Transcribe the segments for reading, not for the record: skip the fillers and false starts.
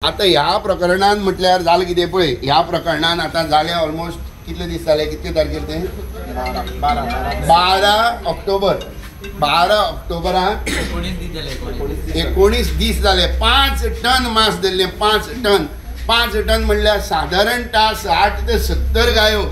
आता ह्या प्रकरणात म्हटल्यार जालें कितें पळय, ह्या प्रकरणात आता जाले ऑलमोस्ट कितले दीस जाले, कितके तारखेर ते 12 ऑक्टोबर 12 ऑक्टोबराक 19 दीस जाले. 5 टन मांस धरले. 5 टन म्हणल्यार साधारणता 60 ते 70 गायो.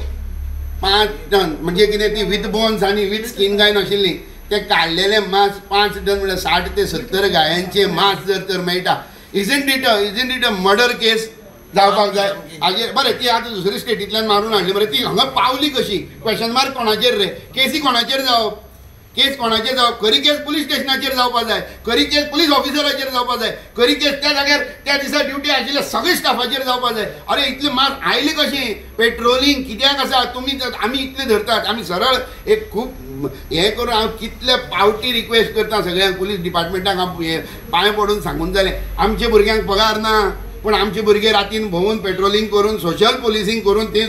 5 टन म्हणजे कितें ती विथ बोन्स आनी विथ स्कीन गाय नाशिल्ली, ते काडलेले मांस 5 टन म्हणल्यार 60 ते 70 गायांचे मांस जर तर मेळटा. Isn't it a murder case जावपाक जाय. हाजेर बरें ती आतां दुसरी स्टेटींतल्यान मारून हाडली, बरें ती हांगा पावली कशी? क्वेश्चन मार्क कोणाचेर रे? केसी कोणाचेर जावप? केस कोणाचेर जावप? खरी केस पुलीस स्टेशनाचेर जावपाक जाय, खरी केस पुलीस ऑफिसराचेर जावपाक जाय, खरी केस त्या जाग्यार त्या दिसा ड्युटी आशिल्ल्या सगळ्या स्टाफाचेर जावपाक जाय. अरे इतले मार आयले कशें? पेट्रोलिंग कित्याक आसा? तुमी आमी इतले धरतात, आमी सरळ एक खूब हें करून हांव कितले पावटी रिक्वेस्ट करता सगळ्यांक, पुलीस डिपार्टमेंटाक हांव पांय पडून सांगून जालें आमचे भुरग्यांक पगार ना, पण आमचे भुरगे रातीन भोंवून पेट्रोलिंग करून सोशल पोलिसींग करून ते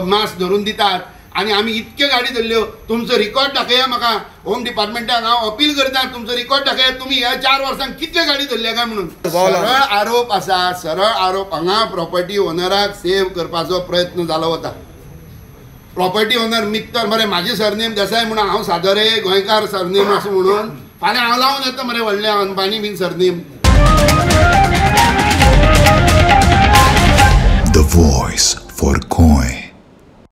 मास धरून दितात आणि आम्ही इतक्यो गाडी धरल्यो. तुमचो रिकॉर्ड दाखया म्हाका. होम डिपार्टमेंटाक हांव अपील करता, तुमचो रिकॉर्ड दाखया. तुम्ही ह्या 4 वर्सांक कितल्यो गाडी धरल्या काय म्हणून. सरळ आरोप आसा, सरळ आरोप. हांगा प्रॉपर्टी ओनराक सेव्ह करपाचो प्रयत्न जालो वता. प्रॉपर्टी ओनर मित्तर मरे म्हाजे सरनेम देसाय म्हणून हांव सादरे गोंयकार सरनेम असो म्हणून फाल्यां हांव लावन येता मरे व्हडले अंबानी बीन surname. The voice for coin.